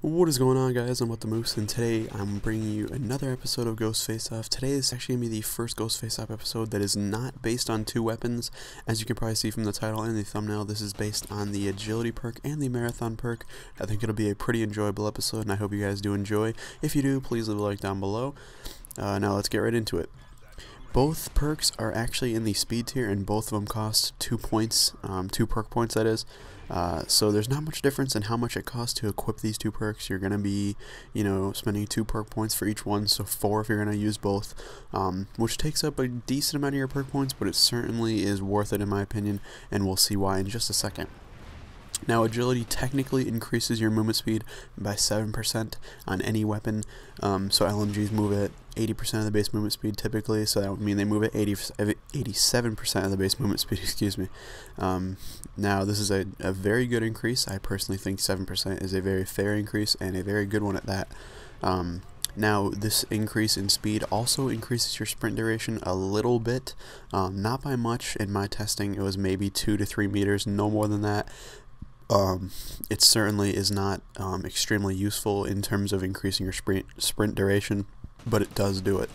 What is going on, guys? I'm with the Moose, and today I'm bringing you another episode of Ghost Face Off. Today is actually going to be the first Ghost Face Off episode that is not based on two weapons. As you can probably see from the title and the thumbnail, this is based on the Agility perk and the Marathon perk. I think it'll be a pretty enjoyable episode, and I hope you guys do enjoy. If you do, please leave a like down below. Now let's get right into it. Both perks are actually in the speed tier, and both of them cost 2 points, 2 perk points that is. So there's not much difference in how much it costs to equip these two perks. You're going to be, spending 2 perk points for each one, so 4 if you're going to use both, which takes up a decent amount of your perk points, but it certainly is worth it in my opinion, and we'll see why in just a second. Now, agility technically increases your movement speed by 7% on any weapon, so LMGs move at 80% of the base movement speed typically, so that would mean they move at 87% of the base movement speed, excuse me. Now, this is a very good increase. I personally think 7% is a very fair increase, and a very good one at that. Now, this increase in speed also increases your sprint duration a little bit, not by much. In my testing, it was maybe 2 to 3 meters, no more than that. It certainly is not extremely useful in terms of increasing your sprint duration, but it does do it.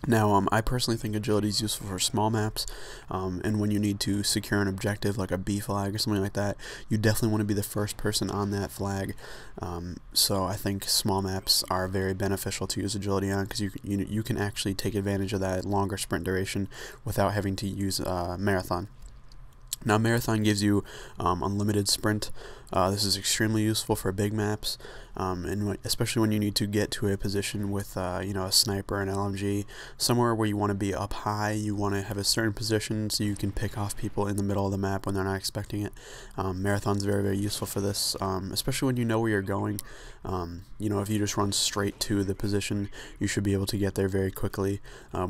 Now, I personally think agility is useful for small maps, and when you need to secure an objective like a B flag or something like that, you definitely want to be the first person on that flag. So I think small maps are very beneficial to use agility on, because you can actually take advantage of that longer sprint duration without having to use Marathon. Now, Marathon gives you unlimited sprint. This is extremely useful for big maps, and especially when you need to get to a position with a sniper, an LMG, somewhere where you want to be up high. You want to have a certain position so you can pick off people in the middle of the map when they're not expecting it. Marathon's very, very useful for this, especially when you know where you're going. If you just run straight to the position, you should be able to get there very quickly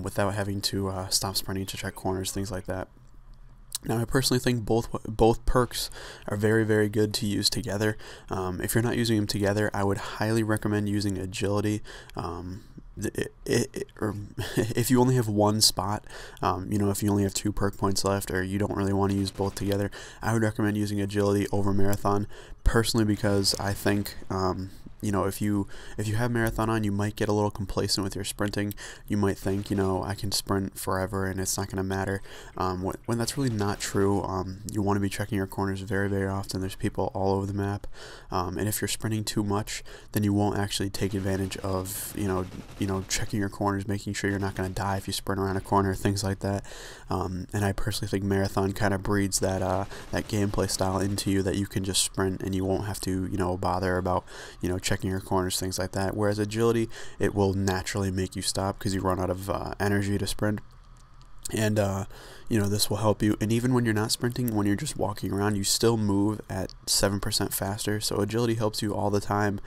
without having to stop sprinting to check corners, things like that. Now, I personally think both perks are very, very good to use together. If you're not using them together, I would highly recommend using agility. Or if you only have one spot, if you only have 2 perk points left, or you don't really want to use both together, I would recommend using agility over Marathon, personally, because I think if you have Marathon on, you might get a little complacent with your sprinting. You might think, I can sprint forever and it's not going to matter, when that's really not true. You want to be checking your corners very, very often. There's people all over the map, and if you're sprinting too much, then you won't actually take advantage of checking your corners, making sure you're not going to die if you sprint around a corner, things like that. And I personally think Marathon kind of breeds that gameplay style into you, that you can just sprint and you won't have to bother about checking your corners, things like that. Whereas agility, it will naturally make you stop because you run out of energy to sprint. And this will help you. And even when you're not sprinting, when you're just walking around, you still move at 7% faster. So agility helps you all the time,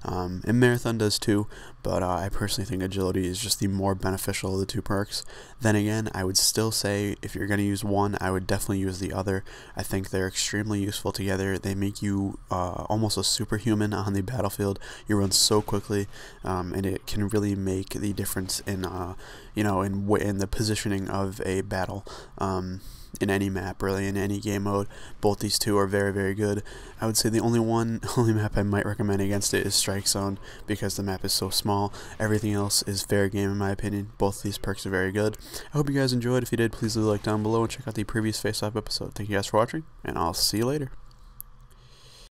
and Marathon does too. But I personally think agility is just the more beneficial of the 2 perks. Then again, I would still say if you're going to use one, I would definitely use the other. I think they're extremely useful together. They make you almost a superhuman on the battlefield. You run so quickly, and it can really make the difference in in the positioning of a battle. In any map, really, in any game mode. Both these two are very, very good. I would say the only map I might recommend against it is Strike Zone, because the map is so small. Everything else is fair game in my opinion. Both these perks are very good. I hope you guys enjoyed. If you did, please leave a like down below and check out the previous Face Off episode. Thank you guys for watching, and I'll see you later.